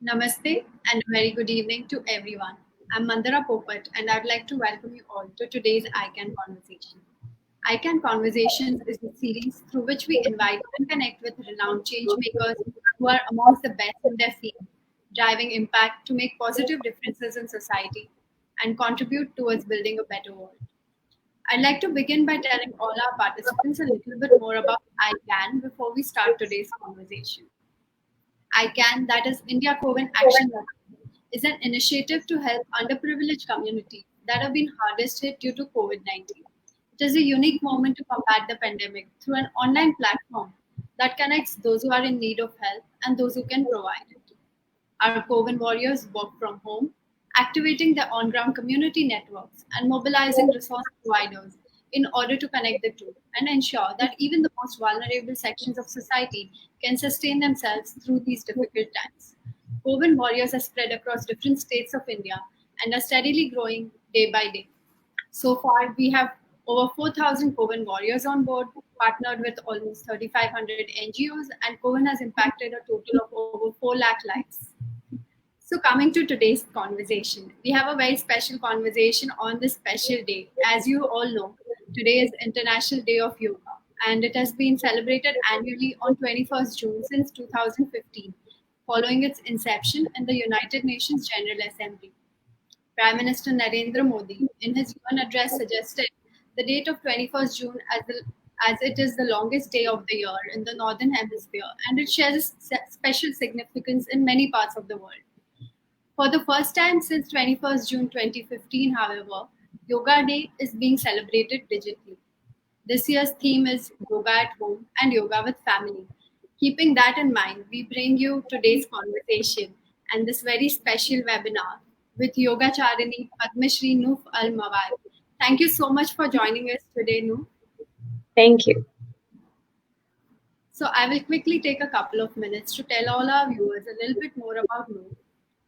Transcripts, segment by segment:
Namaste and a very good evening to everyone. I'm Mandara Popat and I'd like to welcome you all to today's ICANN Conversation. ICANN Conversations is a series through which we invite and connect with renowned change makers who are amongst the best in their field, driving impact to make positive differences in society and contribute towards building a better world. I'd like to begin by telling all our participants a little bit more about ICANN before we start today's conversation. ICANN, that is India COVID Action Network, is an initiative to help underprivileged communities that have been hardest hit due to COVID 19. It is a unique moment to combat the pandemic through an online platform that connects those who are in need of help and those who can provide it. Our COVID warriors work from home, activating their on ground community networks and mobilizing resource providers in order to connect the two and ensure that even the most vulnerable sections of society can sustain themselves through these difficult times. COVID warriors are spread across different states of India and are steadily growing day by day. So far, we have over 4,000 Coven warriors on board, partnered with almost 3,500 NGOs, and Coven has impacted a total of over 4 lakh lives. So, coming to today's conversation, we have a very special conversation on this special day. As you all know, today is International Day of Yoga, and it has been celebrated annually on 21st June since 2015, following its inception in the United Nations General Assembly. Prime Minister Narendra Modi, in his UN address, suggested the date of 21st June as it is the longest day of the year in the Northern Hemisphere, and it shares a special significance in many parts of the world. For the first time since 21st June 2015, however, Yoga Day is being celebrated digitally. This year's theme is Yoga at Home and Yoga with Family. Keeping that in mind, we bring you today's conversation and this very special webinar with Yoga Charini Padma Shri Noof Al Mawad. Thank you so much for joining us today, Noof. Thank you. So I will quickly take a couple of minutes to tell all our viewers a little bit more about Noof.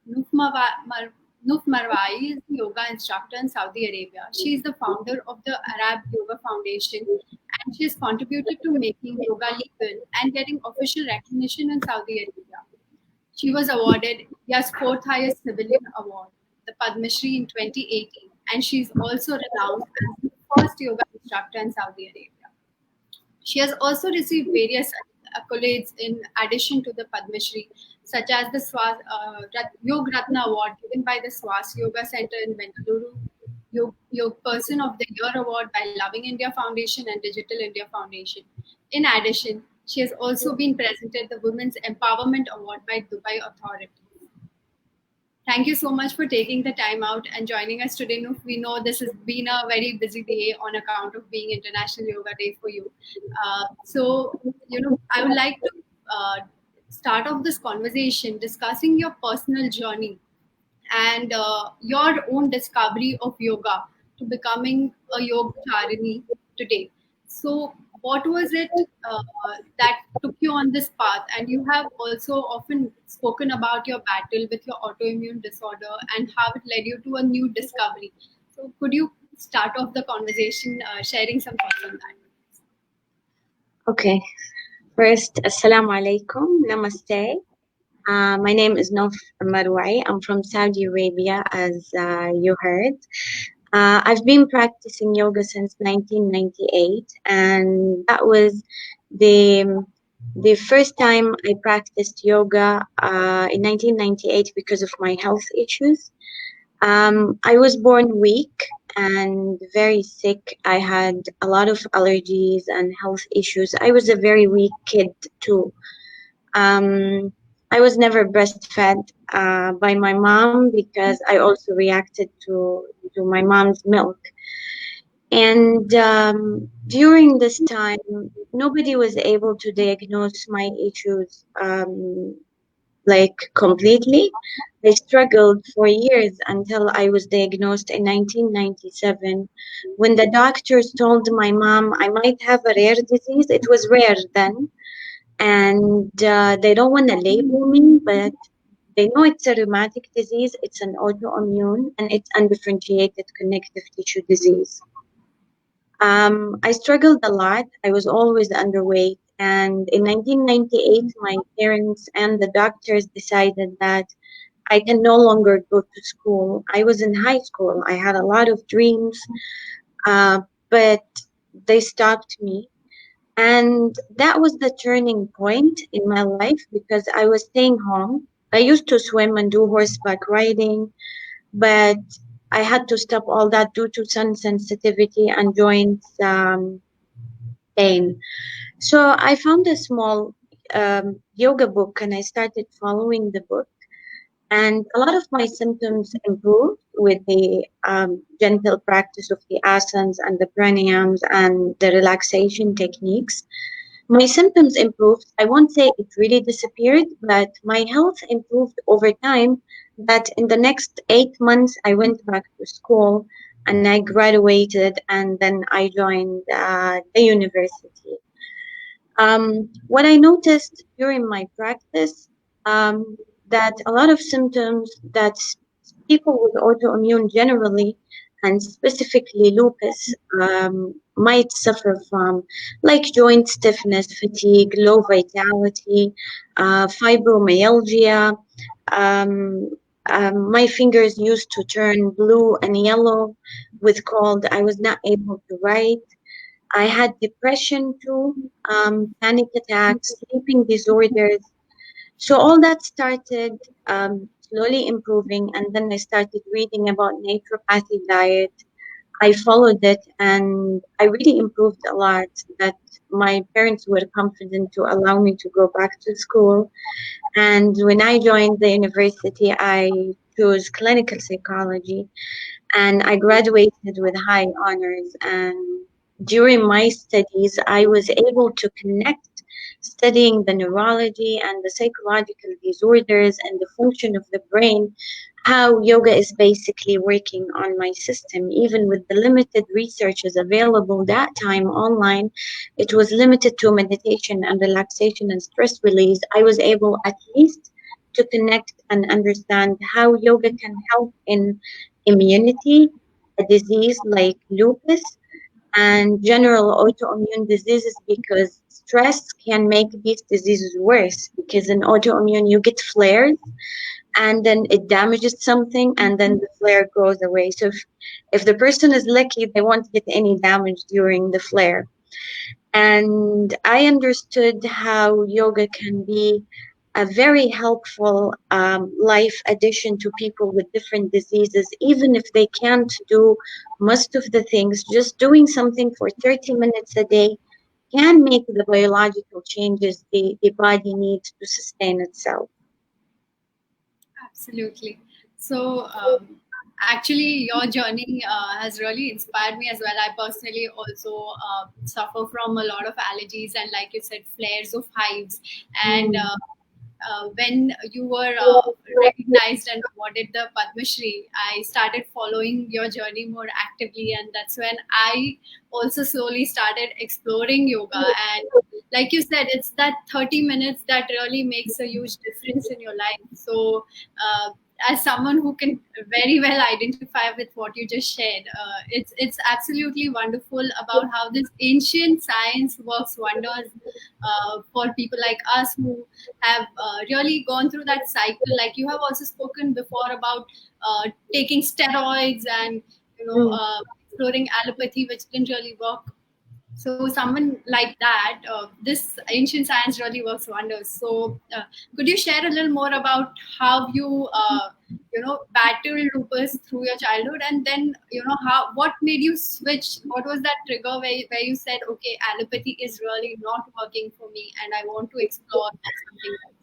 Noof Marwai is a yoga instructor in Saudi Arabia. She is the founder of the Arab Yoga Foundation and she has contributed to making yoga legal and getting official recognition in Saudi Arabia. She was awarded India's fourth highest civilian award, the Padma Shri in 2018, and she is also renowned as the first yoga instructor in Saudi Arabia. She has also received various accolades in addition to the Padma Shri, such as the Yog Ratna Award given by the Swas Yoga Center in Bengaluru, Yog Person of the Year Award by Loving India Foundation and Digital India Foundation. In addition, she has also been presented the Women's Empowerment Award by Dubai Authority. Thank you so much for taking the time out and joining us today, Noof. We know this has been a very busy day on account of being International Yoga Day for you. I would like to start off this conversation discussing your personal journey and your own discovery of yoga to becoming a yogacharini today. So, what was it that took you on this path? And you have also often spoken about your battle with your autoimmune disorder and how it led you to a new discovery. So, could you start off the conversation sharing some thoughts on that? Okay. First, Assalamu alaikum. Namaste. My name is Nof Marwai. I'm from Saudi Arabia, as you heard. I've been practicing yoga since 1998, and that was the first time I practiced yoga in 1998 because of my health issues. I was born weak and very sick. I had a lot of allergies and health issues. I was a very weak kid too. I was never breastfed by my mom because I also reacted to my mom's milk. And during this time, nobody was able to diagnose my issues like completely. I struggled for years until I was diagnosed in 1997 when the doctors told my mom I might have a rare disease. It was rare then, and they don't want to label me, but they know it's a rheumatic disease, it's an autoimmune, and it's undifferentiated connective tissue disease. I struggled a lot. I was always underweight. And in 1998, my parents and the doctors decided that I can no longer go to school. I was in high school. I had a lot of dreams, uh, but they stopped me. And that was the turning point in my life because I was staying home. I used to swim and do horseback riding, but I had to stop all that due to sun sensitivity and joint pain. So I found a small yoga book and I started following the book. And a lot of my symptoms improved with the gentle practice of the asanas and the pranayams and the relaxation techniques. My symptoms improved. I won't say it really disappeared, but my health improved over time. That in the next 8 months, I went back to school and I graduated, and then I joined the university. What I noticed during my practice, that a lot of symptoms that people with autoimmune generally, and specifically lupus, might suffer from, like joint stiffness, fatigue, low vitality, fibromyalgia. Um, my fingers used to turn blue and yellow with cold. I was not able to write. I had depression too, panic attacks, sleeping disorders. So all that started slowly improving, and then I started reading about naturopathy diet. I followed it, and I really improved a lot. That my parents were confident to allow me to go back to school. And when I joined the university, I chose clinical psychology and I graduated with high honors. And during my studies, I was able to connect studying the neurology and the psychological disorders and the function of the brain, how yoga is basically working on my system. Even with the limited researches available that time online, it was limited to meditation and relaxation and stress release. I was able at least to connect and understand how yoga can help in immunity, a disease like lupus, and general autoimmune diseases because stress can make these diseases worse. Because in autoimmune, you get flares and then it damages something and then the flare goes away. So if the person is lucky, they won't get any damage during the flare. And I understood how yoga can be a very helpful life addition to people with different diseases, even if they can't do most of the things. Just doing something for 30 minutes a day can make the biological changes the body needs to sustain itself. Absolutely. So, actually, your journey has really inspired me as well. I personally also suffer from a lot of allergies and, like you said, flares of hives. And Mm. when you were recognized and awarded the Padma Shri, I started following your journey more actively, and that's when I also slowly started exploring yoga. And like you said, it's that 30 minutes that really makes a huge difference in your life. So, as someone who can very well identify with what you just shared, it's absolutely wonderful about how this ancient science works wonders for people like us who have really gone through that cycle. Like you have also spoken before about taking steroids and Mm. exploring allopathy, which didn't really work. So someone like that, this ancient science really works wonders. So could you share a little more about how you battled lupus through your childhood, and then how what made you switch? What was that trigger where you said, okay, allopathy is really not working for me, and I want to explore something else?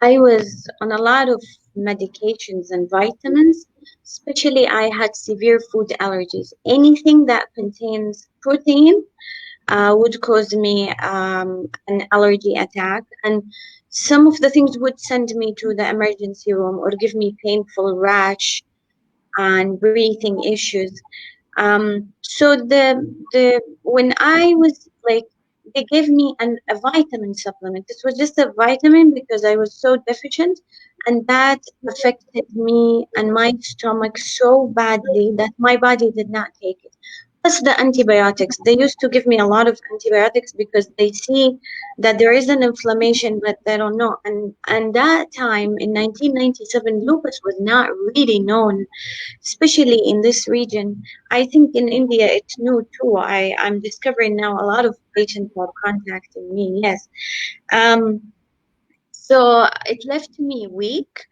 I was on a lot of medications and vitamins, especially I had severe food allergies. Anything that contains protein would cause me an allergy attack, and some of the things would send me to the emergency room or give me painful rash and breathing issues. So the when I was like, they gave me a vitamin supplement. This was just a vitamin because I was so deficient, and that affected me and my stomach so badly that my body did not take it. Plus the antibiotics. They used to give me a lot of antibiotics because they see that there is an inflammation, but they don't know. And that time in 1997, lupus was not really known, especially in this region. I think in India it's new too. I'm discovering now a lot of patients are contacting me. Yes. Um, so it left me weak,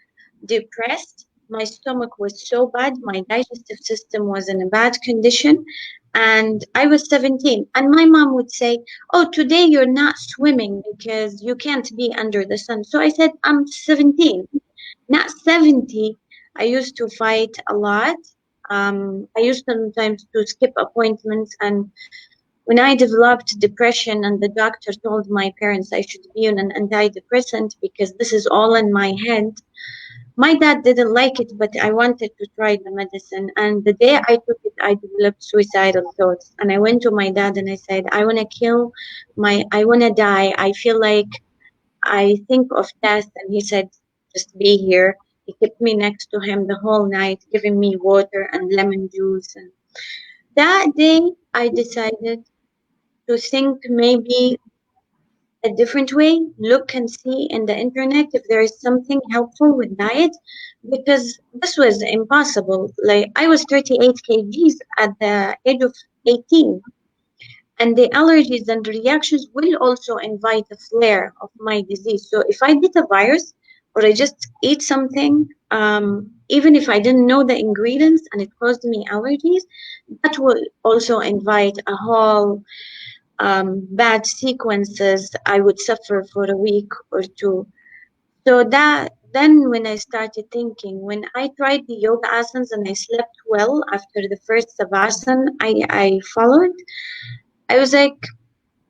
depressed. My stomach was so bad. My digestive system was in a bad condition. And I was 17. And my mom would say, "Oh, today you're not swimming because you can't be under the sun." So I said, "I'm 17, not 70." I used to fight a lot. I used sometimes to skip appointments. And when I developed depression and the doctor told my parents I should be on an antidepressant because this is all in my head, my dad didn't like it, but I wanted to try the medicine. And the day I took it, I developed suicidal thoughts. And I went to my dad and I said, I want to die. I feel like I think of death. And he said, just be here. He kept me next to him the whole night, giving me water and lemon juice. And that day, I decided to think maybe a different way, look and see in the internet if there is something helpful with diet, because this was impossible. Like I was 38 kgs at the age of 18, and the allergies and reactions will also invite a flare of my disease. So if I get a virus or I just eat something, even if I didn't know the ingredients and it caused me allergies, that will also invite a whole bad sequences. I would suffer for a week or two. So that then when I started thinking, when I tried the yoga asanas and I slept well after the first savasana I followed, I was like,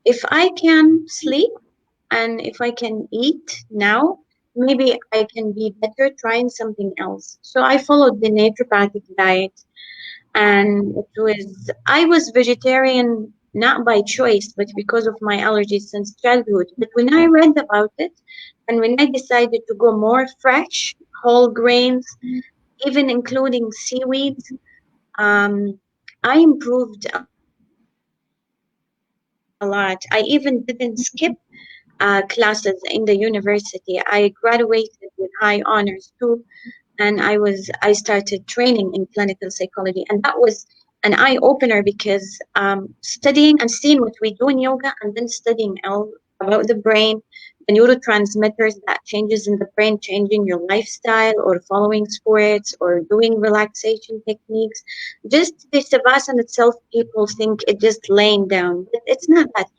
if I can sleep and if I can eat now, maybe I can be better trying something else. So I followed the naturopathic diet, and I was vegetarian not by choice but because of my allergies since childhood. But when I read about it and when I decided to go more fresh whole grains, even including seaweeds, um, I improved a lot. I even didn't skip classes in the university. I graduated with high honors too, and I started training in clinical psychology, and that was an eye opener because studying and seeing what we do in yoga and then studying about the brain, the neurotransmitters that changes in the brain, changing your lifestyle or following sports or doing relaxation techniques. Just the savasana itself, people think it's just laying down, but it's not that.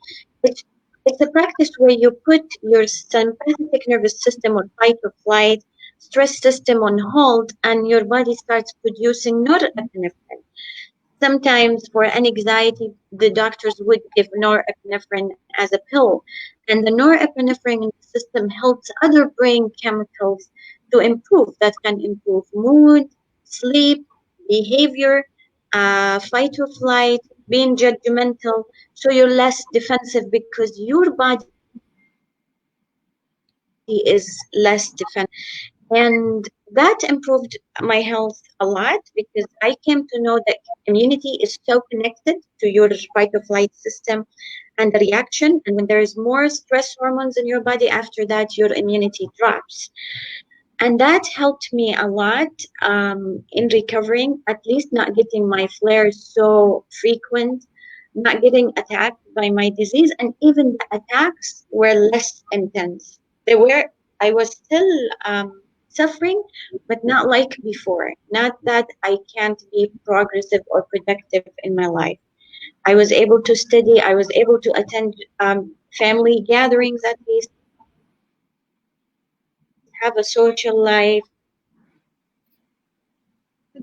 It's it's a practice where you put your sympathetic nervous system on fight or flight, stress system on hold, and your body starts producing norepinephrine. Sometimes for anxiety, the doctors would give norepinephrine as a pill, and the norepinephrine in the system helps other brain chemicals to improve. That can improve mood, sleep, behavior, fight or flight, being judgmental. So you're less defensive because your body is less defensive. And that improved my health a lot because I came to know that immunity is so connected to your fight or flight system and the reaction. And when there is more stress hormones in your body, after that, your immunity drops. And that helped me a lot in recovering, at least not getting my flares so frequent, not getting attacked by my disease, and even the attacks were less intense. I was still suffering, but not like before. Not that I can't be progressive or productive in my life. I was able to study, I was able to attend family gatherings at least, have a social life,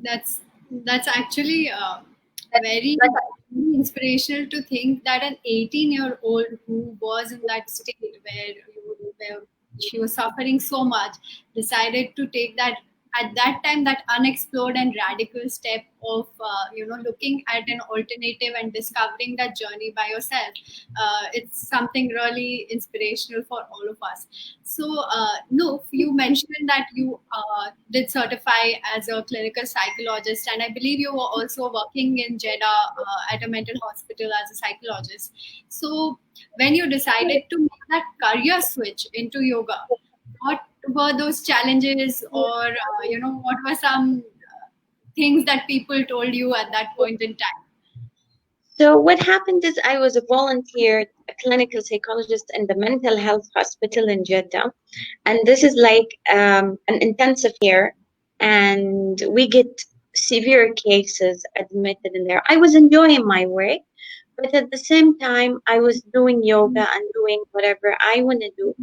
That's actually very inspirational to think that an 18-year-old who was in that state where she was suffering so much decided to take that at that time, that unexplored and radical step of looking at an alternative and discovering that journey by yourself, it's something really inspirational for all of us. So no, you mentioned that you did certify as a clinical psychologist, and I believe you were also working in Jeddah at a mental hospital as a psychologist. So when you decided to make that career switch into yoga, what were those challenges, or what were some things that people told you at that point in time? So what happened is I was a volunteer, a clinical psychologist in the mental health hospital in Jeddah, and this is like an intensive care, and we get severe cases admitted in there. I was enjoying my work, but at the same time, I was doing yoga and doing whatever I want to do.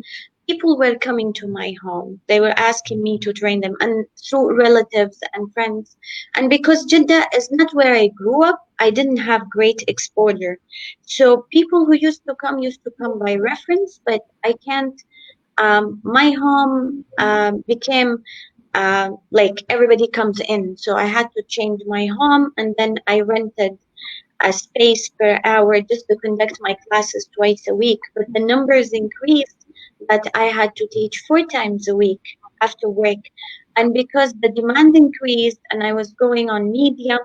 People were coming to my home. They were asking me to train them, and through relatives and friends. And because Jeddah is not where I grew up, I didn't have great exposure. So people who used to come by reference, but I can't. My home became like everybody comes in. So I had to change my home, and then I rented a space per hour just to conduct my classes twice a week. But the numbers increased that I had to teach 4 times a week after work. And because the demand increased and I was going on media,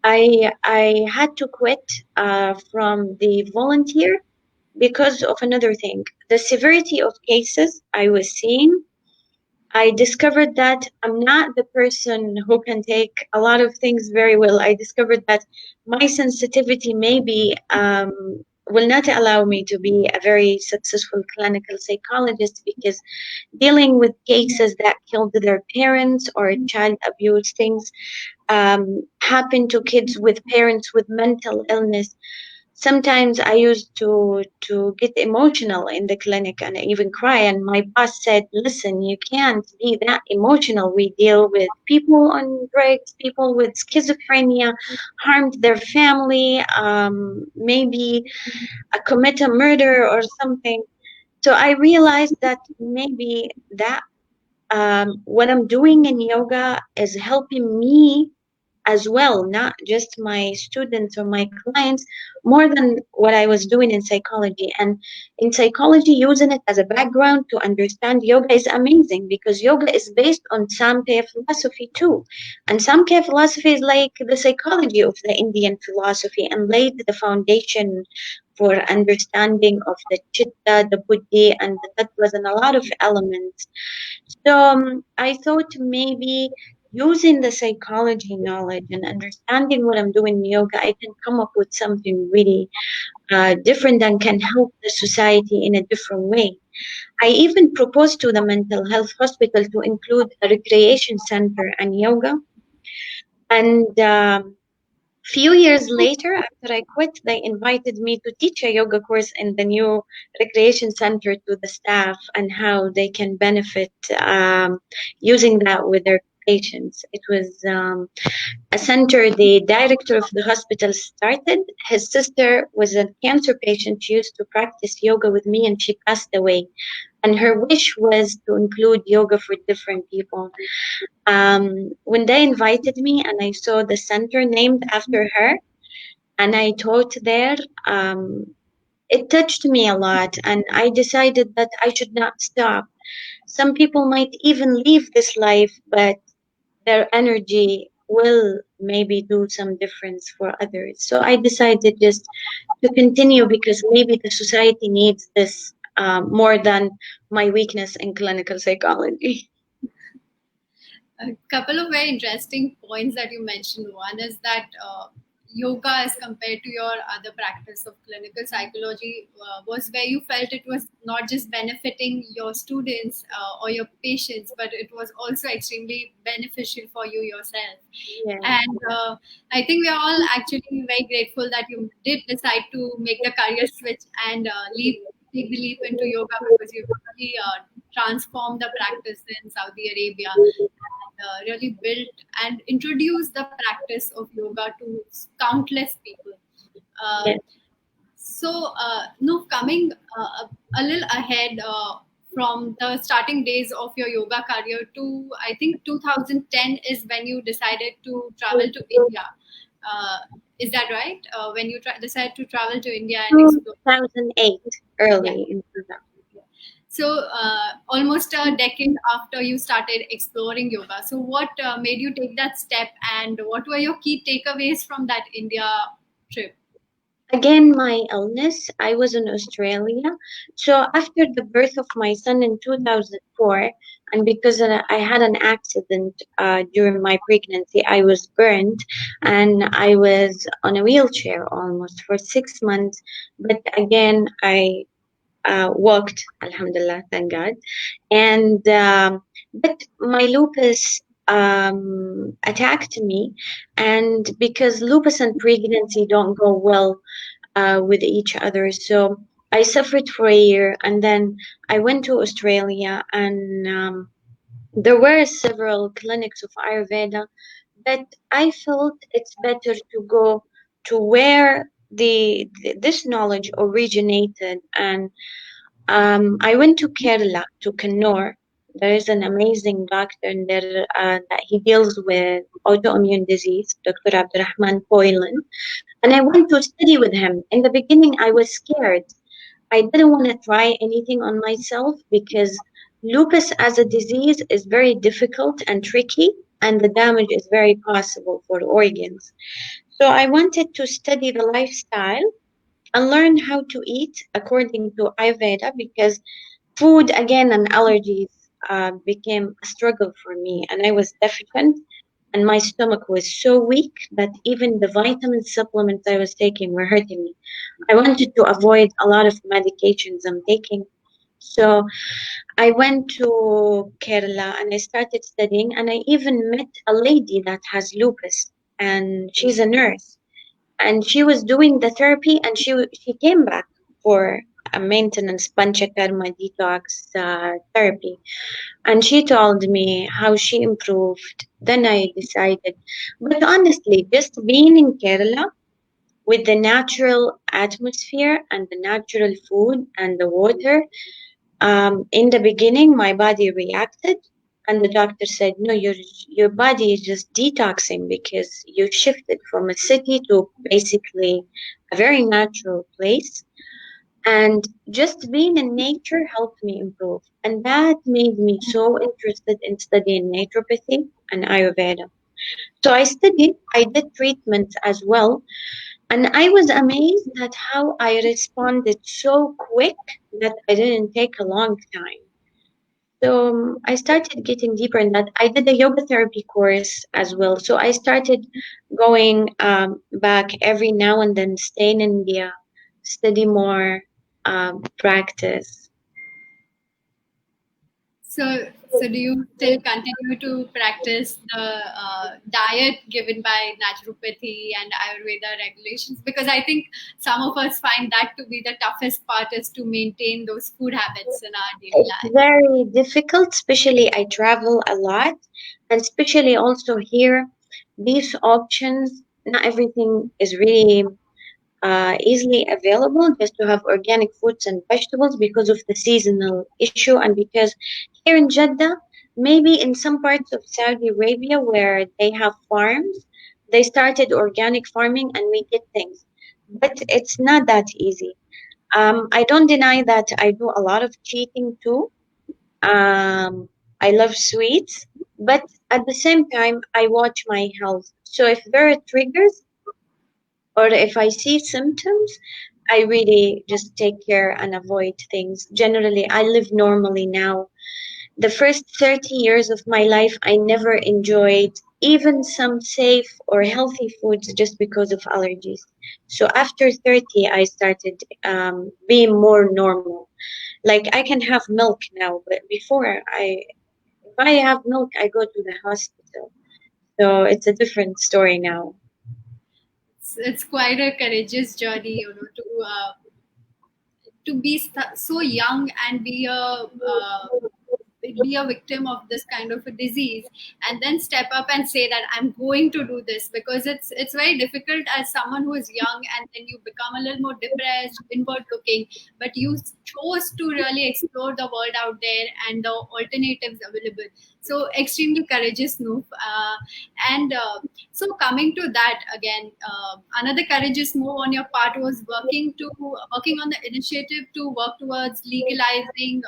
I had to quit from the volunteer because of another thing. The severity of cases I was seeing, I discovered that I'm not the person who can take a lot of things very well. I discovered that my sensitivity maybe will not allow me to be a very successful clinical psychologist, because dealing with cases that killed their parents or child abuse things happen to kids with parents with mental illness. Sometimes I used to get emotional in the clinic and even cry. And my boss said, "Listen, you can't be that emotional. We deal with people on drugs, people with schizophrenia, harmed their family, maybe commit a murder or something." So I realized that maybe that what I'm doing in yoga is helping me as well, not just my students or my clients, more than what I was doing in psychology. And in psychology, using it as a background to understand yoga is amazing, because yoga is based on Samkhya philosophy too. And Samkhya philosophy is like the psychology of the Indian philosophy and laid the foundation for understanding of the chitta, the buddhi, and the tattvas, and a lot of elements. So I thought maybe using the psychology knowledge and understanding what I'm doing in yoga, I can come up with something really different and can help the society in a different way. I even proposed to the mental health hospital to include a recreation center and yoga. And few years later, after I quit, they invited me to teach a yoga course in the new recreation center to the staff, and how they can benefit using that with their patients. It was a center the director of the hospital started. His sister was a cancer patient. She used to practice yoga with me, and she passed away. And her wish was to include yoga for different people. When they invited me and I saw the center named after her and I taught there, it touched me a lot, and I decided that I should not stop. Some people might even leave this life, but their energy will maybe do some difference for others. So I decided just to continue, because maybe the society needs this more than my weakness in clinical psychology. A couple of very interesting points that you mentioned. One is that yoga, as compared to your other practice of clinical psychology, was where you felt it was not just benefiting your students or your patients, but it was also extremely beneficial for you yourself. Yeah. And I think we are all actually very grateful that you did decide to make the career switch and take the leap into yoga, because you've really transformed the practice in Saudi Arabia, and really built and introduced the practice of yoga to countless people. Uh, Yeah. so, no, coming a little ahead from the starting days of your yoga career to, I think, 2010 is when you decided to travel to India. Uh, is that right? When you decided to travel to India and explore. 2008, Yeah. early in 2000. So, almost a decade after you started exploring yoga. So, what made you take that step, and what were your key takeaways from that India trip? Again, my illness. I was in Australia. So after the birth of my son in 2004, and because I had an accident during my pregnancy, I was burned and I was on a wheelchair almost for 6 months. But again, I walked, alhamdulillah, thank God. And but my lupus attacked me, and because lupus and pregnancy don't go well with each other. So I suffered for a year, and then I went to Australia, and there were several clinics of Ayurveda, but I felt it's better to go to where this knowledge originated. And I went to Kerala, to Kannur. There is an amazing doctor there that he deals with autoimmune disease, Dr. Abdurrahman Poilan. And I went to study with him. In the beginning, I was scared. I didn't want to try anything on myself because lupus as a disease is very difficult and tricky, and the damage is very possible for the organs. So I wanted to study the lifestyle and learn how to eat according to Ayurveda because food again and allergies became a struggle for me, and I was deficient, and my stomach was so weak that even the vitamin supplements I was taking were hurting me. I wanted to avoid a lot of medications I'm taking. So I went to Kerala and I started studying, and I even met a lady that has lupus, and she's a nurse, and she was doing the therapy, and she came back for a maintenance panchakarma detox therapy, and she told me how she improved. Then I decided, but honestly, just being in Kerala with the natural atmosphere and the natural food and the water, in the beginning my body reacted, and the doctor said, no, your body is just detoxing because you shifted from a city to basically a very natural place, and just being in nature helped me improve. And that made me so interested in studying naturopathy and Ayurveda. So I studied, I did treatments as well. And I was amazed at how I responded so quick that I didn't take a long time. So I started getting deeper in that. I did a yoga therapy course as well. So I started going back every now and then, stay in India, study more, practice. So, do you still continue to practice the diet given by naturopathy and Ayurveda regulations? Because I think some of us find that to be the toughest part is to maintain those food habits in our daily It's life. very difficult, especially I travel a lot, and especially also here, these options, not everything is really easily available just to have organic fruits and vegetables because of the seasonal issue, and because here in Jeddah, maybe in some parts of Saudi Arabia where they have farms, they started organic farming and we get things. But it's not that easy. I don't deny that I do a lot of cheating too. I love sweets, but at the same time, I watch my health. So if there are triggers, or if I see symptoms, I really just take care and avoid things. Generally, I live normally now. The first 30 years of my life, I never enjoyed even some safe or healthy foods just because of allergies. So after 30, I started being more normal. Like I can have milk now, but before if I have milk, I go to the hospital. So it's a different story now. It's quite a courageous journey, to be so young and be a be a victim of this kind of a disease and then step up and say that I'm going to do this, because it's very difficult as someone who is young and then you become a little more depressed, inward looking, but you chose to really explore the world out there and the alternatives available. So extremely courageous move. So coming to that again, another courageous move on your part was working on the initiative to work towards legalizing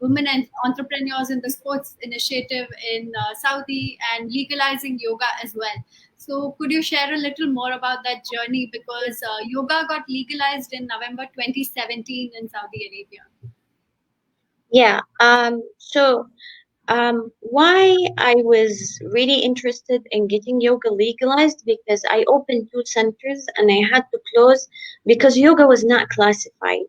women and entrepreneurs in the sports initiative in Saudi, and legalizing yoga as well. So could you share a little more about that journey? Because yoga got legalized in November 2017 in Saudi Arabia. Yeah. Why I was really interested in getting yoga legalized, because I opened two centers and I had to close because yoga was not classified.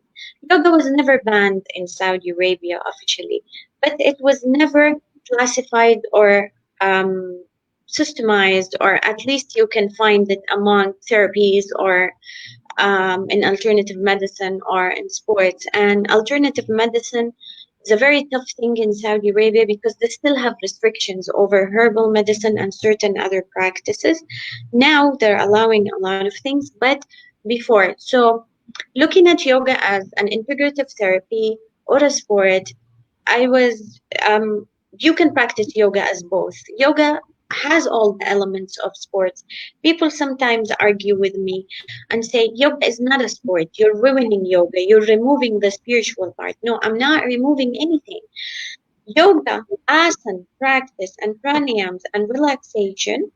Yoga was never banned in Saudi Arabia officially, but it was never classified or um, systemized, or at least you can find it among therapies or in alternative medicine or in sports. And alternative medicine is a very tough thing in Saudi Arabia because they still have restrictions over herbal medicine and certain other practices. Now they're allowing a lot of things, but before. So looking at yoga as an integrative therapy or a sport, I was, you can practice yoga as both. Yoga has all the elements of sports. People sometimes argue with me and say, yoga is not a sport. You're ruining yoga. You're removing the spiritual part. No, I'm not removing anything. Yoga, asana, practice, and pranayams and relaxation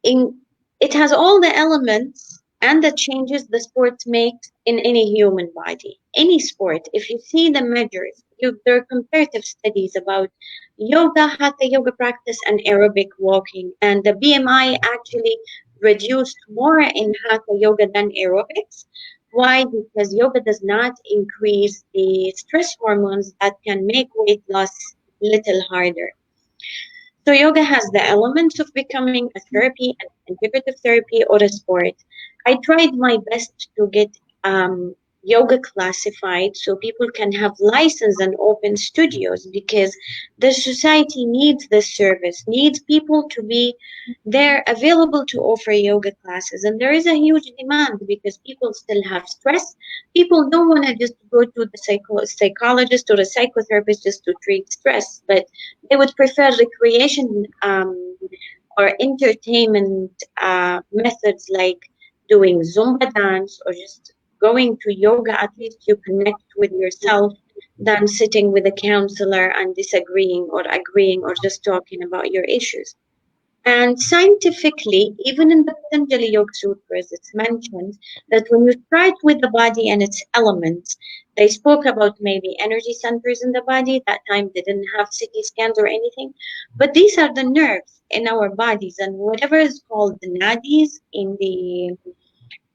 in it has all the elements and the changes the sport makes in any human body. Any sport, if you see the measures, there are comparative studies about yoga, hatha yoga practice, and aerobic walking, and the BMI actually reduced more in hatha yoga than aerobics. Why? Because yoga does not increase the stress hormones that can make weight loss little harder. So yoga has the elements of becoming a therapy, an integrative therapy, or a sport. I tried my best to get yoga classified so people can have license and open studios, because the society needs this service, needs people to be there available to offer yoga classes. And there is a huge demand because people still have stress. People don't want to just go to the psychologist or a psychotherapist just to treat stress, but they would prefer recreation or entertainment methods like doing Zumba dance or just going to yoga. At least you connect with yourself than sitting with a counselor and disagreeing or agreeing or just talking about your issues. And scientifically, even in the Patanjali Yoga Sutras, it's mentioned that when you start with the body and its elements, they spoke about maybe energy centers in the body. That time they didn't have CT scans or anything, but these are the nerves in our bodies, and whatever is called the nadis in the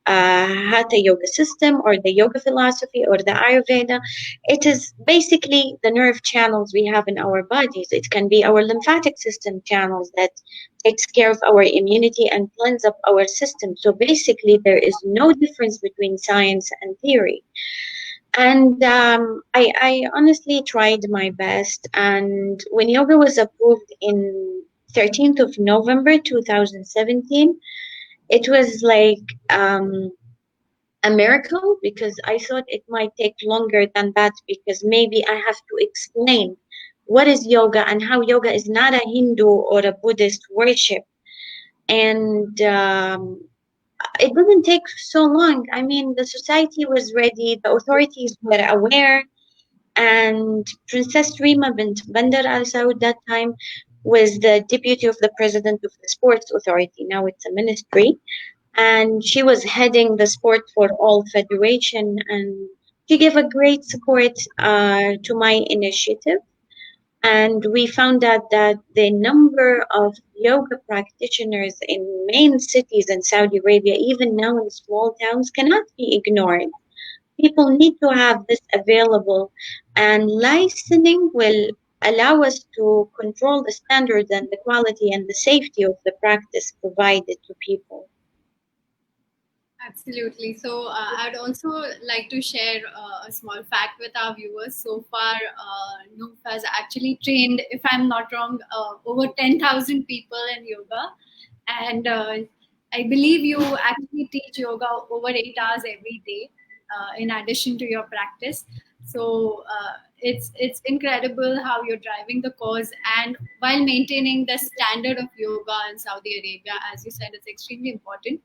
hatha yoga system or the yoga philosophy or the Ayurveda. It is basically the nerve channels we have in our bodies. It can be our lymphatic system channels that takes care of our immunity and cleanse up our system. So basically, there is no difference between science and theory. And I honestly tried my best. And when yoga was approved in 13th of November 2017, it was like a miracle, because I thought it might take longer than that, because maybe I have to explain what is yoga and how yoga is not a Hindu or a Buddhist worship. And it didn't take so long. I mean, the society was ready, the authorities were aware, and Princess Rima bint Bandar Al Saud that time was the deputy of the president of the sports authority. Now it's a ministry, and she was heading the Sport for All Federation, and she gave a great support to my initiative. And we found out that the number of yoga practitioners in main cities in Saudi Arabia, even now in small towns, cannot be ignored. People need to have this available, and licensing will allow us to control the standards and the quality and the safety of the practice provided to people. Absolutely. So, I'd also like to share a small fact with our viewers. So far, Noof has actually trained, if I'm not wrong, over 10,000 people in yoga. And I believe you actually teach yoga over 8 hours every day, in addition to your practice. So, it's incredible how you're driving the cause and while maintaining the standard of yoga in Saudi Arabia. As you said, it's extremely important.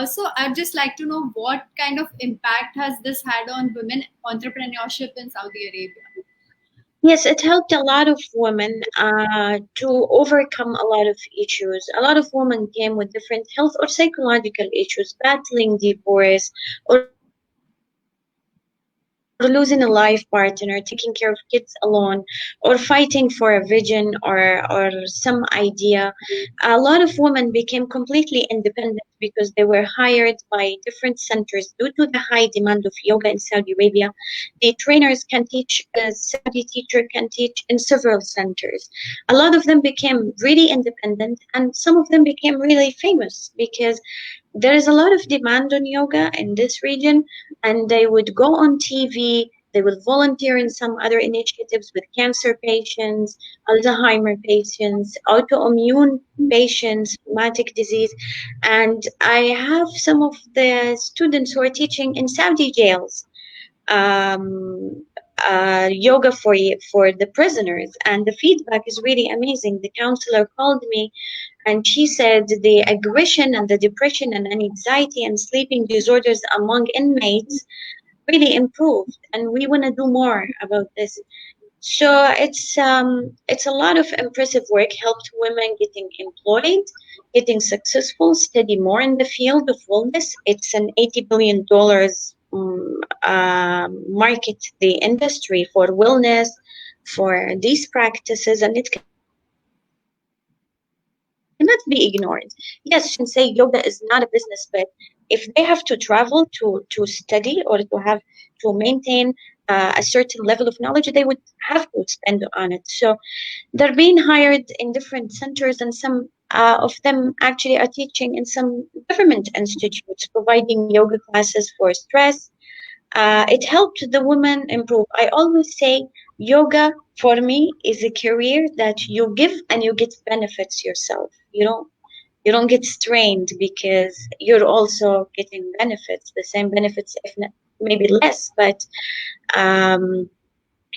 So I'd just like to know what kind of impact has this had on women entrepreneurship in Saudi Arabia? Yes, it helped a lot of women to overcome a lot of issues. A lot of women came with different health or psychological issues, battling divorce or losing a life partner, taking care of kids alone, or fighting for a vision or some idea. A lot of women became completely independent because they were hired by different centers due to the high demand of yoga in Saudi Arabia. The trainers can teach, a Saudi teacher can teach in several centers. A lot of them became really independent and some of them became really famous because there is a lot of demand on yoga in this region, and they would go on TV, they will volunteer in some other initiatives with cancer patients, Alzheimer patients, autoimmune patients, rheumatic disease. And I have some of the students who are teaching in Saudi jails um, yoga for the prisoners, and the feedback is really amazing. The counselor called me and she said the aggression and the depression and anxiety and sleeping disorders among inmates really improved, and we want to do more about this. So it's a lot of impressive work, helped women getting employed, getting successful, study more in the field of wellness. It's an $80 billion market, the industry for wellness, for these practices, and it cannot be ignored. Yes, we can say yoga is not a business, but if they have to travel to study or to maintain a certain level of knowledge, they would have to spend on it. So they're being hired in different centers, and some of them actually are teaching in some government institutes, providing yoga classes for stress. It helped the woman improve. I always say yoga for me is a career that you give and you get benefits yourself. You don't get strained because you're also getting benefits, the same benefits, if not maybe less, but um,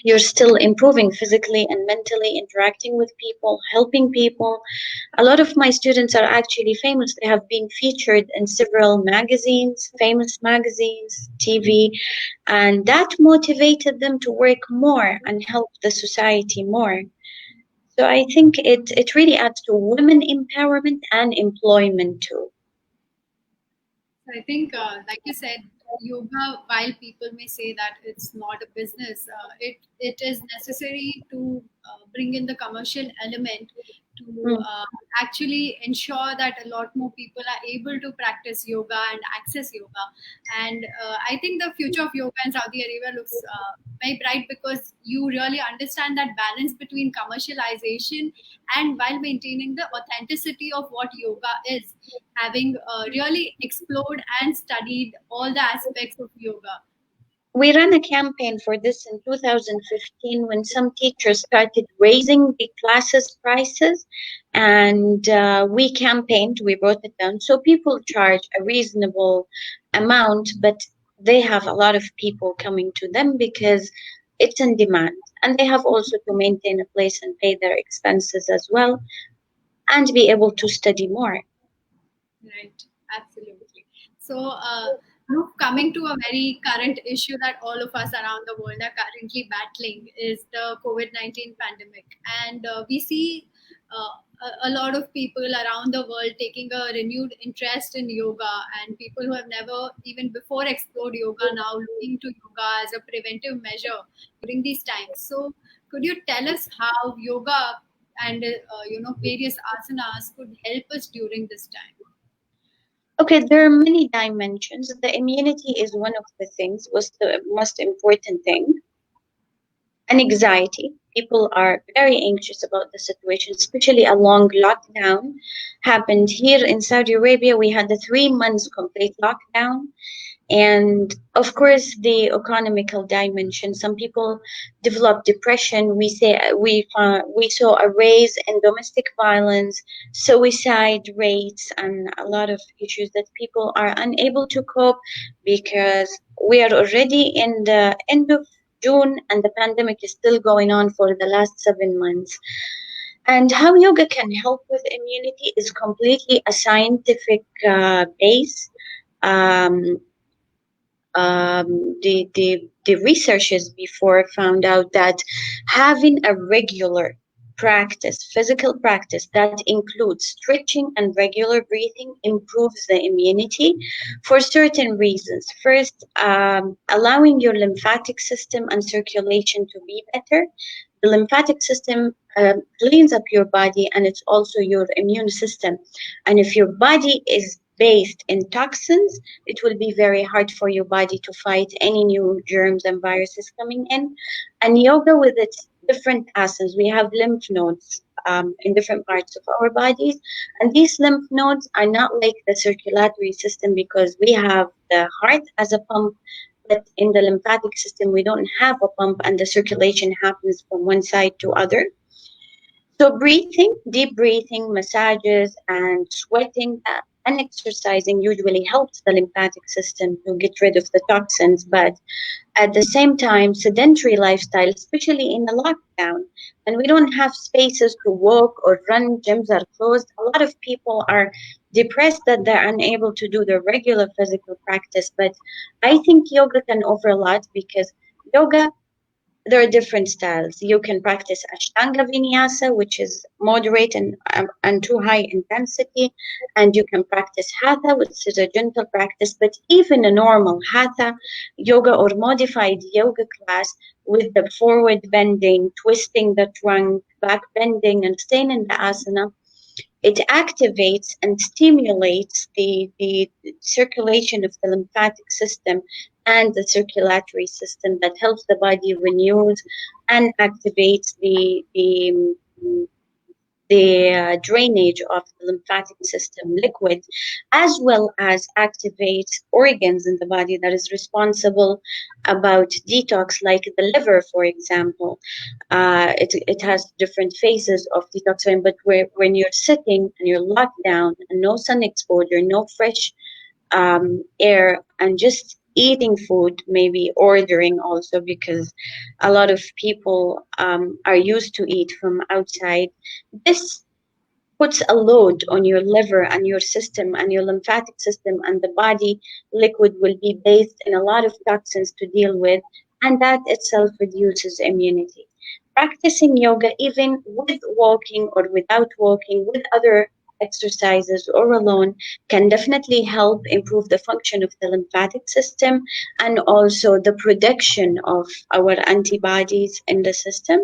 you're still improving physically and mentally, interacting with people, helping people. A lot of my students are actually famous. They have been featured in several magazines, famous magazines, TV, and that motivated them to work more and help the society more. So I think it really adds to women empowerment and employment too. So I think, like you said, yoga, while people may say that it's not a business, it is necessary to bring in the commercial element to Mm. actually ensure that a lot more people are able to practice yoga and access yoga. And I think the future of yoga in Saudi Arabia looks very bright because you really understand that balance between commercialization and while maintaining the authenticity of what yoga is, having really explored and studied all the aspects of yoga. We ran a campaign for this in 2015 when some teachers started raising the classes prices, and we campaigned, we brought it down. So people charge a reasonable amount, but they have a lot of people coming to them because it's in demand. And they have also to maintain a place and pay their expenses as well and be able to study more. Right, absolutely. So, now coming to a very current issue that all of us around the world are currently battling is the COVID-19 pandemic. And we see a lot of people around the world taking a renewed interest in yoga, and people who have never even before explored yoga now looking to yoga as a preventive measure during these times. So, could you tell us how yoga and various asanas could help us during this time? Okay, there are many dimensions. The immunity is one of the things, was the most important thing, and anxiety. People are very anxious about the situation, especially a long lockdown happened here in Saudi Arabia. We had the 3 months complete lockdown, and of course the economical dimension. Some people develop depression. We saw a raise in domestic violence, suicide rates, and a lot of issues that people are unable to cope because we are already in the end of June and the pandemic is still going on for the last 7 months. And how yoga can help with immunity is completely a scientific base. um, the researchers before found out that having a regular practice, physical practice that includes stretching and regular breathing improves the immunity for certain reasons. First, allowing your lymphatic system and circulation to be better. The lymphatic system cleans up your body, and it's also your immune system. And if your body is based in toxins, it will be very hard for your body to fight any new germs and viruses coming in. And yoga, with its different asanas, we have lymph nodes in different parts of our bodies. And these lymph nodes are not like the circulatory system because we have the heart as a pump. But in the lymphatic system, we don't have a pump, and the circulation happens from one side to other. So breathing, deep breathing, massages, and sweating and exercising usually helps the lymphatic system to get rid of the toxins. But at the same time, sedentary lifestyle, especially in the lockdown, and we don't have spaces to walk or run, gyms are closed. A lot of people are depressed that they're unable to do their regular physical practice. But I think yoga can offer a lot because yoga, there are different styles. You can practice Ashtanga Vinyasa, which is moderate and too high intensity, and you can practice Hatha, which is a gentle practice. But even a normal Hatha yoga or modified yoga class with the forward bending, twisting the trunk, back bending, and staying in the asana, it activates and stimulates the circulation of the lymphatic system and the circulatory system that helps the body renews and activates the drainage of the lymphatic system liquid, as well as activates organs in the body that is responsible about detox, like the liver, for example. It has different phases of detoxing, but when you're sitting and you're locked down and no sun exposure, no fresh air, and just eating food, maybe ordering also, because a lot of people are used to eat from outside. This puts a load on your liver and your system and your lymphatic system, and the body liquid will be based in a lot of toxins to deal with, and that itself reduces immunity. Practicing yoga, even with walking or without walking, with other exercises or alone, can definitely help improve the function of the lymphatic system and also the production of our antibodies in the system,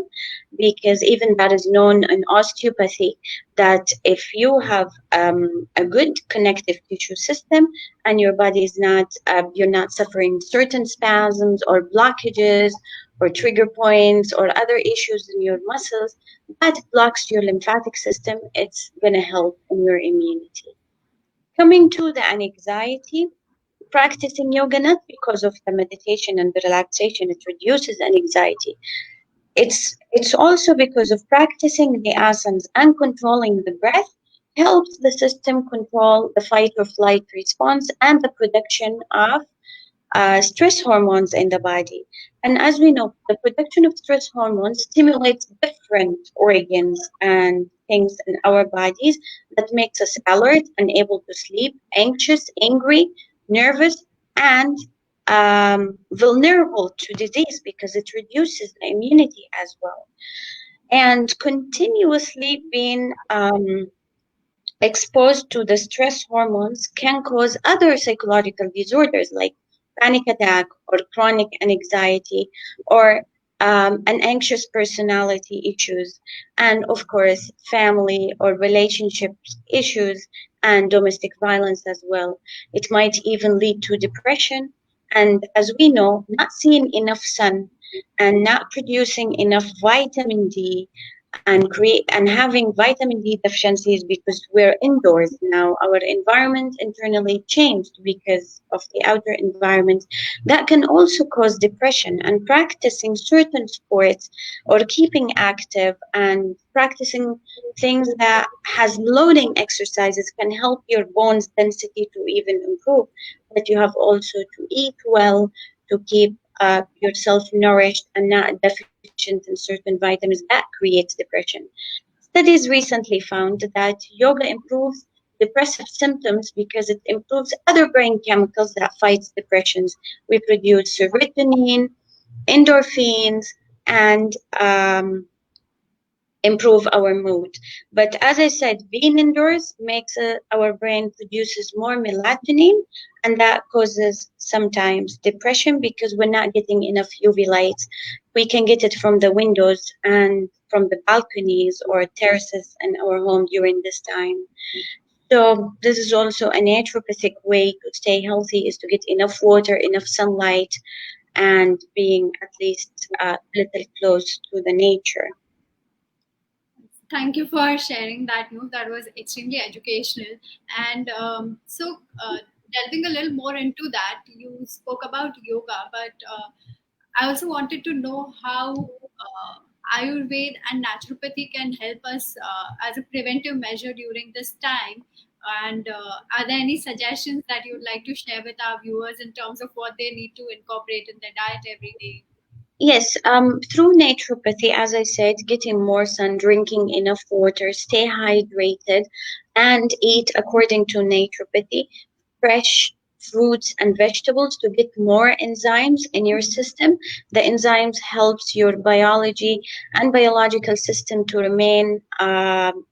because even that is known in osteopathy, that if you have a good connective tissue system and your body is not, you're not suffering certain spasms or blockages or trigger points or other issues in your muscles that blocks your lymphatic system, it's going to help in your immunity. Coming to the anxiety, practicing yoga not because of the meditation and the relaxation, it reduces anxiety. It's also because of practicing the asanas and controlling the breath helps the system control the fight or flight response and the production of stress hormones in the body. And as we know, the production of stress hormones stimulates different organs and things in our bodies that makes us alert, unable to sleep, anxious, angry, nervous, and vulnerable to disease because it reduces the immunity as well. And continuously being exposed to the stress hormones can cause other psychological disorders like panic attack or chronic anxiety or an anxious personality issues, and of course family or relationships issues and domestic violence as well. It might even lead to depression, and as we know, not seeing enough sun and not producing enough vitamin D and having vitamin D deficiencies because we're indoors now. Our environment internally changed because of the outer environment. That can also cause depression. And practicing certain sports or keeping active and practicing things that has loading exercises can help your bones density to even improve. But you have also to eat well to keep yourself nourished and not deficient in certain vitamins that creates depression. Studies recently found that yoga improves depressive symptoms because it improves other brain chemicals that fights depressions. We produce serotonin, endorphins, and improve our mood. But as I said, being indoors makes our brain produces more melatonin, and that causes sometimes depression because we're not getting enough UV lights. We can get it from the windows and from the balconies or terraces in our home during this time. So this is also a naturopathic way to stay healthy is to get enough water, enough sunlight, and being at least a little close to the nature. Thank you for sharing that news. That was extremely educational. And delving a little more into that, you spoke about yoga, but I also wanted to know how Ayurveda and naturopathy can help us as a preventive measure during this time. And are there any suggestions that you would like to share with our viewers in terms of what they need to incorporate in their diet every day? Yes, through naturopathy, as I said, getting more sun, drinking enough water, stay hydrated, and eat according to naturopathy, fresh fruits and vegetables to get more enzymes in your system. The enzymes helps your biology and biological system to remain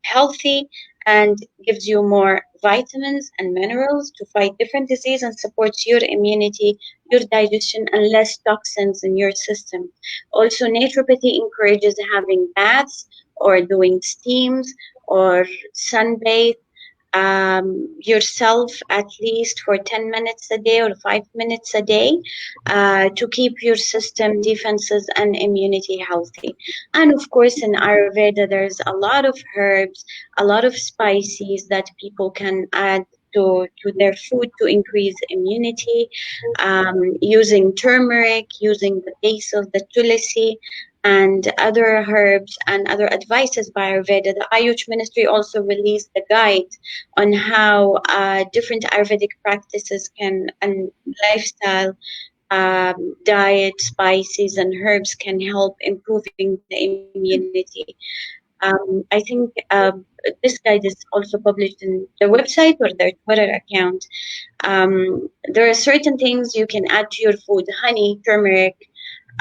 healthy and gives you more vitamins and minerals to fight different disease and supports your immunity, your digestion, and less toxins in your system. Also, naturopathy encourages having baths or doing steams or sunbathe yourself at least for 10 minutes a day or 5 minutes a day to keep your system defenses and immunity healthy. And of course, in Ayurveda, there's a lot of herbs, a lot of spices that people can add to their food to increase immunity, using turmeric, using the basil, the tulsi, and other herbs and other advices by Ayurveda. The Ayush Ministry also released a guide on how different Ayurvedic practices can and lifestyle, diet, spices, and herbs can help improving the immunity. I think this guide is also published in their website or their Twitter account. There are certain things you can add to your food: honey, turmeric,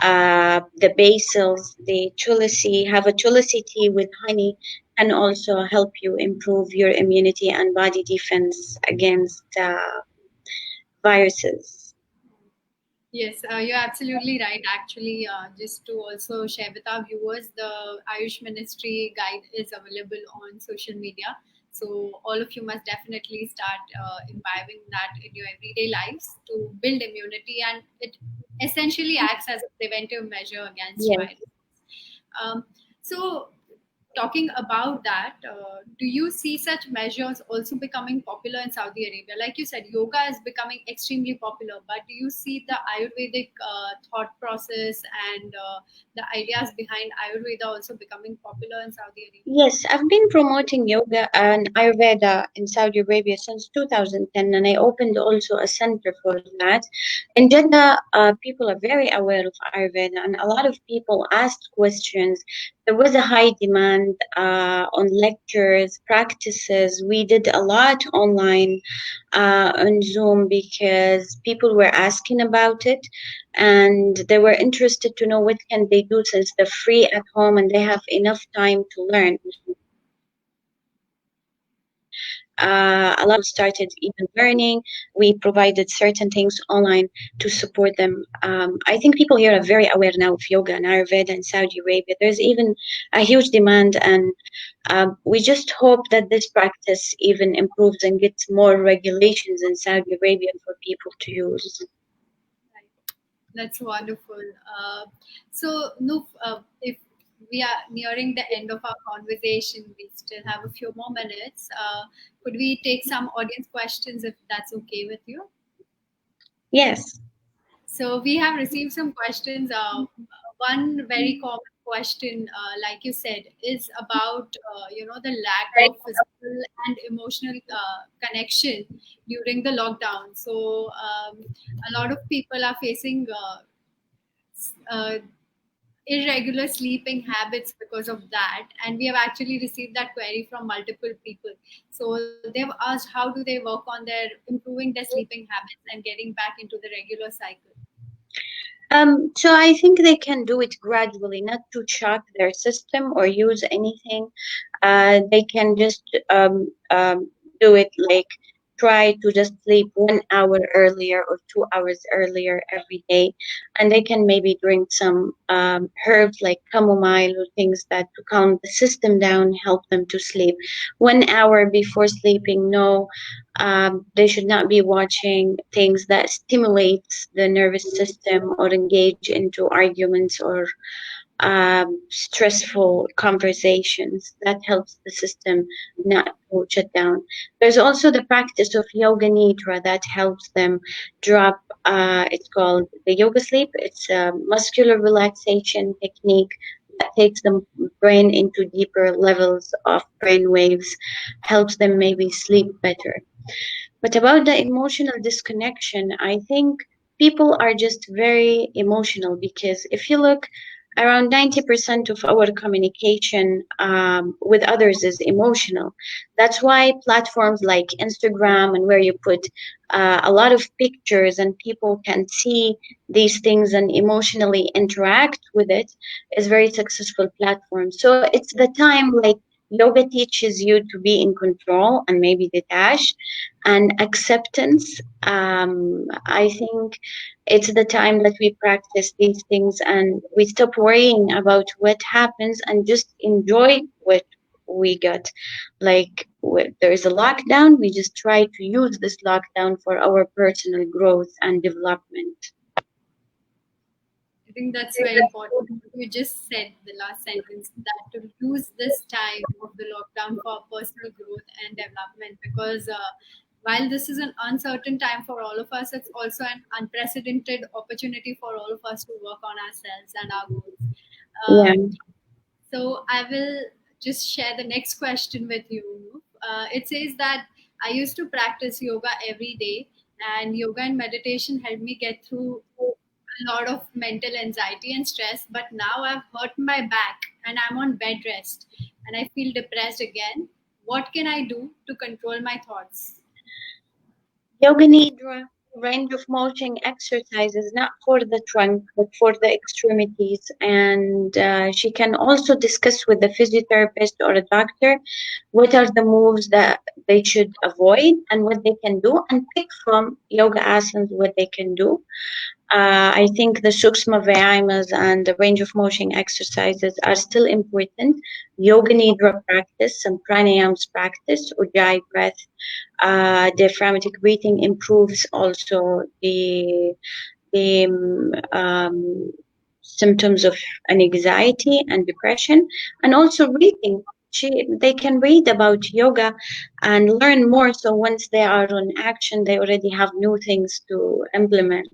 the basils, the tulsi. Have a tulsi tea with honey can also help you improve your immunity and body defense against viruses. Yes, you're absolutely right. Actually, just to also share with our viewers, the Ayush Ministry guide is available on social media. So, all of you must definitely start imbibing that in your everyday lives to build immunity, and it essentially acts as a preventive measure against Yes. virus. So, talking about that, do you see such measures also becoming popular in Saudi Arabia? Like you said, yoga is becoming extremely popular, but do you see the Ayurvedic thought process and the ideas behind Ayurveda also becoming popular in Saudi Arabia? Yes, I've been promoting yoga and Ayurveda in Saudi Arabia since 2010, and I opened also a center for that. In Jeddah, people are very aware of Ayurveda, and a lot of people asked questions. There was a high demand on lectures, practices. We did a lot online on Zoom because people were asking about it and they were interested to know what can they do since they're free at home and they have enough time to learn. A lot of people started even learning. We provided certain things online to support them. I think people here are very aware now of yoga and Ayurveda in Saudi Arabia. There's even a huge demand, and we just hope that this practice even improves and gets more regulations in Saudi Arabia for people to use. Right. That's wonderful. So, Noof, if we are nearing the end of our conversation, we still have a few more minutes. Could we take some audience questions if that's okay with you? Yes. So we have received some questions. One very common question, like you said, is about the lack of physical and emotional connection during the lockdown. So a lot of people are facing uh, irregular sleeping habits because of that, and we have actually received that query from multiple people. So they've asked how do they work on their improving their sleeping habits and getting back into the regular cycle. So I think they can do it gradually, not to shock their system or use anything. They can just do it like try to just sleep 1 hour earlier or 2 hours earlier every day, and they can maybe drink some herbs like chamomile or things that to calm the system down, help them to sleep. 1 hour before sleeping, no, they should not be watching things that stimulates the nervous system or engage into arguments or stressful conversations. That helps the system not to shut down. There's also the practice of yoga nidra that helps them drop. It's called the yoga sleep. It's a muscular relaxation technique that takes the brain into deeper levels of brain waves, helps them maybe sleep better. But about the emotional disconnection, I think people are just very emotional because if you look, around 90% of our communication with others is emotional. That's why platforms like Instagram and where you put a lot of pictures and people can see these things and emotionally interact with it is very successful platform. So it's the time like yoga teaches you to be in control and maybe detach and acceptance. I think it's the time that we practice these things and we stop worrying about what happens and just enjoy what we got. Like there is a lockdown, we just try to use this lockdown for our personal growth and development. I think that's very important. You just said the last sentence that to use this time of the lockdown for personal growth and development because while this is an uncertain time for all of us, it's also an unprecedented opportunity for all of us to work on ourselves and our goals. Yeah. So I will just share the next question with you. It says that I used to practice yoga every day, and yoga and meditation helped me get through a lot of mental anxiety and stress. But now I've hurt my back and I'm on bed rest, and I feel depressed again. What can I do to control my thoughts? Yoga Nidra range of motion exercises not for the trunk but for the extremities, and she can also discuss with the physiotherapist or a doctor what are the moves that they should avoid and what they can do, and pick from yoga asanas what they can do. I think the Sukshma Vyayamas and the range of motion exercises are still important. Yoga Nidra practice, some pranayams practice, Ujjayi breath, diaphragmatic breathing improves also the symptoms of anxiety and depression, and also reading. They can read about yoga and learn more. So once they are on action, they already have new things to implement.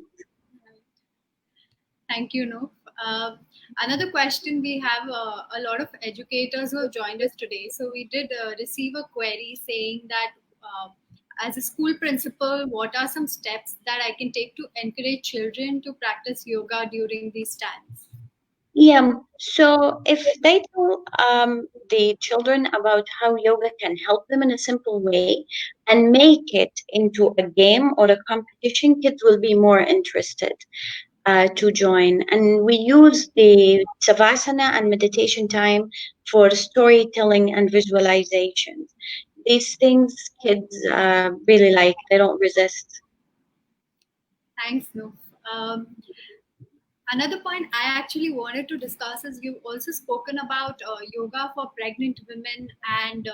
Thank you, Noof. Another question, we have a lot of educators who have joined us today. So we did receive a query saying that as a school principal, what are some steps that I can take to encourage children to practice yoga during these times? Yeah, so if they tell the children about how yoga can help them in a simple way and make it into a game or a competition, kids will be more interested to join. And we use the savasana and meditation time for storytelling and visualizations. These things kids really like, they don't resist. Thanks, Noof. Another point I actually wanted to discuss is you've also spoken about yoga for pregnant women and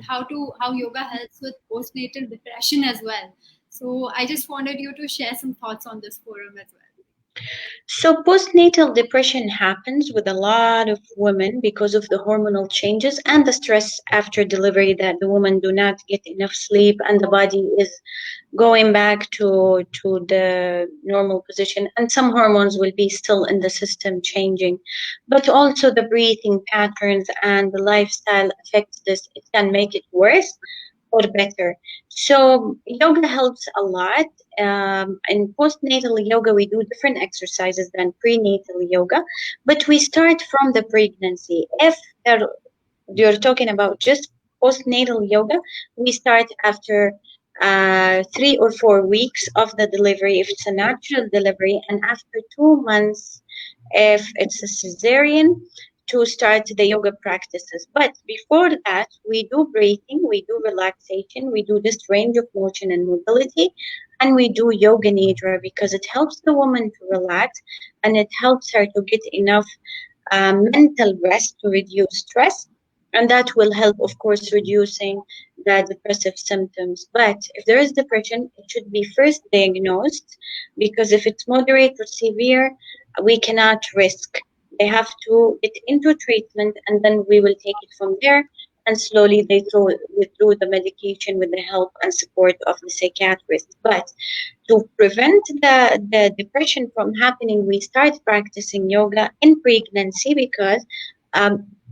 how yoga helps with postnatal depression as well. So I just wanted you to share some thoughts on this forum as well. So, postnatal depression happens with a lot of women because of the hormonal changes and the stress after delivery, that the women do not get enough sleep and the body is going back to the normal position, and some hormones will be still in the system changing, but also the breathing patterns and the lifestyle affects this. It can make it worse or better. So yoga helps a lot. In postnatal yoga, we do different exercises than prenatal yoga, but we start from the pregnancy. If there you're talking about just postnatal yoga, we start after 3 or 4 weeks of the delivery if it's a natural delivery, and after 2 months if it's a cesarean, to start the yoga practices. But before that, we do breathing, we do relaxation, we do this range of motion and mobility, and we do yoga nidra because it helps the woman to relax and it helps her to get enough mental rest to reduce stress, and that will help, of course, reducing the depressive symptoms. But if there is depression, it should be first diagnosed, because if it's moderate or severe, we cannot risk. They have to get into treatment, and then we will take it from there. And slowly they withdraw the medication with the help and support of the psychiatrist. But to prevent the depression from happening, we start practicing yoga in pregnancy because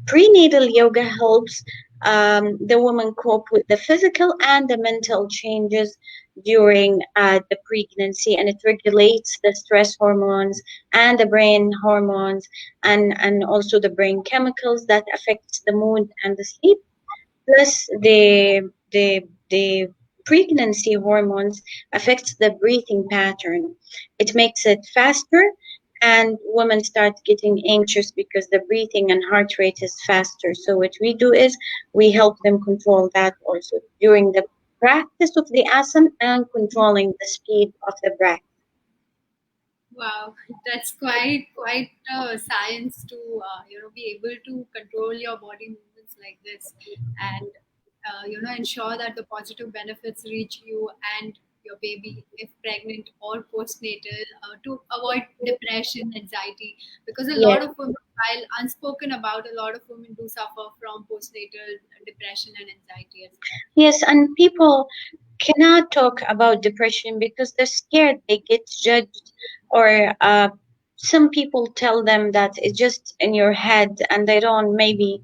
prenatal yoga helps the woman cope with the physical and the mental changes during the pregnancy, and it regulates the stress hormones and the brain hormones, and also the brain chemicals that affects the mood and the sleep, plus the pregnancy hormones affects the breathing pattern. It makes it faster, and women start getting anxious because the breathing and heart rate is faster. So what we do is we help them control that also during the practice of the asana and controlling the speed of the breath. Wow, that's quite science to be able to control your body movements like this, and ensure that the positive benefits reach you and your baby if pregnant or postnatal, to avoid depression, anxiety, because a Yes. lot of women, while unspoken about, a lot of women do suffer from postnatal depression and anxiety as well. Yes, and people cannot talk about depression because they're scared they get judged, or some people tell them that it's just in your head, and they don't maybe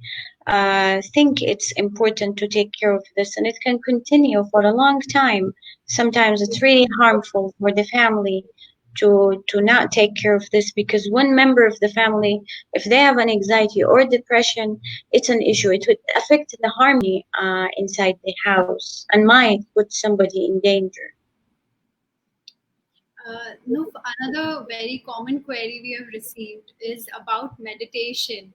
think it's important to take care of this, and it can continue for a long time. Sometimes it's really harmful for the family to not take care of this, because one member of the family, if they have an anxiety or depression, it's an issue. It would affect the harmony inside the house and might put somebody in danger. No, another very common query we have received is about meditation,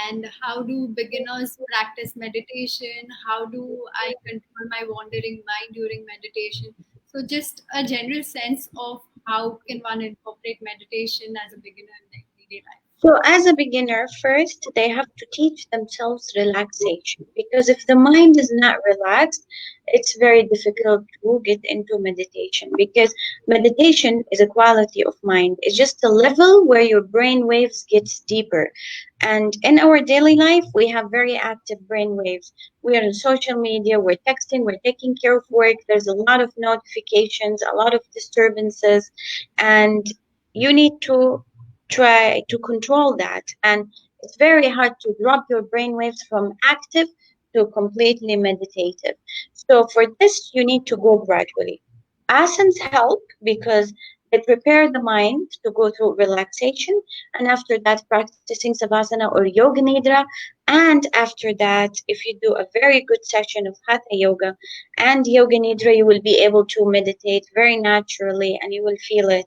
and how do beginners practice meditation? How do I control my wandering mind during meditation? So, just a general sense of how can one incorporate meditation as a beginner in their everyday life. So, as a beginner, first they have to teach themselves relaxation, because if the mind is not relaxed, it's very difficult to get into meditation. Because meditation is a quality of mind, it's just a level where your brain waves gets deeper. And in our daily life, we have very active brain waves. We are on social media, we're texting, we're taking care of work, there's a lot of notifications, a lot of disturbances, and you need to try to control that. And it's very hard to drop your brainwaves from active to completely meditative. So for this, you need to go gradually. Asanas help because they prepare the mind to go through relaxation, and after that, practicing savasana or yoga nidra. And after that, if you do a very good session of hatha yoga and yoga nidra, you will be able to meditate very naturally, and you will feel it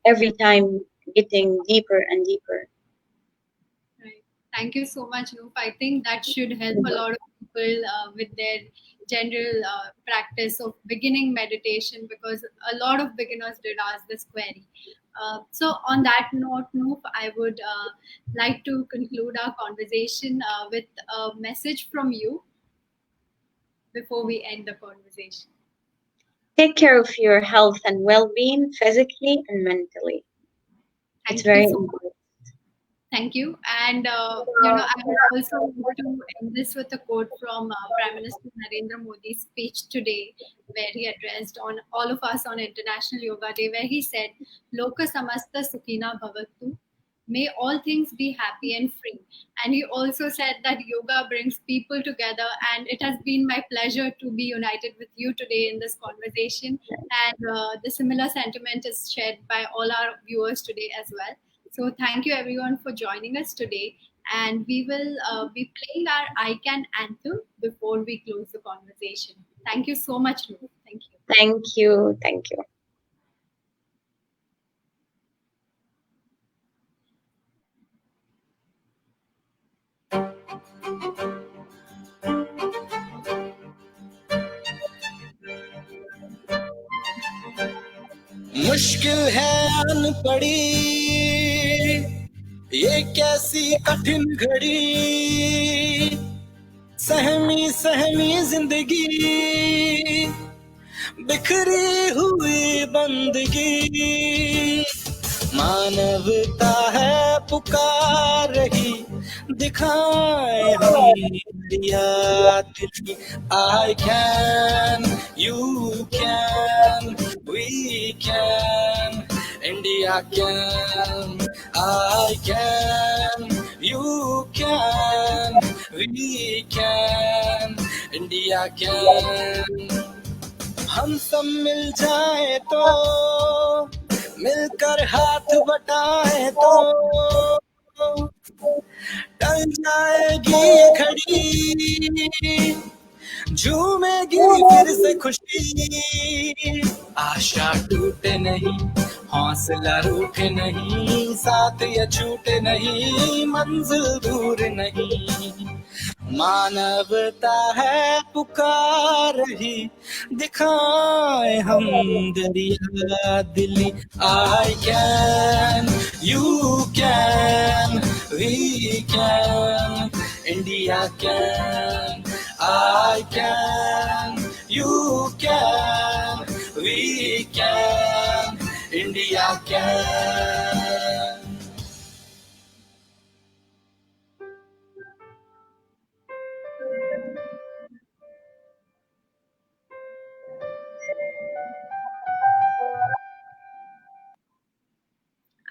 every time getting deeper and deeper. Right. Thank you so much, Noop. I think that should help a lot of people with their general practice of beginning meditation, because a lot of beginners did ask this query. So, on that note, Noop, I would like to conclude our conversation with a message from you before we end the conversation. Take care of your health and well being physically and mentally. It's Thank you very so much. important. Thank you. And, I would also want to end this with a quote from Prime Minister Narendra Modi's speech today, where he addressed on all of us on International Yoga Day, where he said, Loka samasta sukhina bhavattu. May all things be happy and free. And he also said that yoga brings people together. And it has been my pleasure to be united with you today in this conversation. And the similar sentiment is shared by all our viewers today as well. So thank you everyone for joining us today. And we will be playing our I Can anthem before we close the conversation. Thank you so much, Noor. Thank you. Thank you. Thank you. मुश्किल है अनपढ़ी ये कैसी कठिन घड़ी सहमी सहमी जिंदगी बिखरी हुई बंदगी मानवता है पुकार रही दिखाए हम दिया दिल I can you can we can India can I can you can we can India can हम सब मिल जाए तो मिलकर हाथ बटाए तो टल जाएगी ये घड़ी झूमेगी फिर से खुशी आशा टूटे नहीं हौसला रूठे नहीं साथ ये छूटे नहीं मंजिल दूर नहीं मानवता है पुकार रही दिखाए हम दरिया दिली I can you can we can India can I can you can we can India can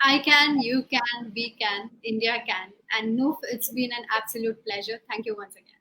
I can, you can, we can, India can. And Noof, it's been an absolute pleasure. Thank you once again.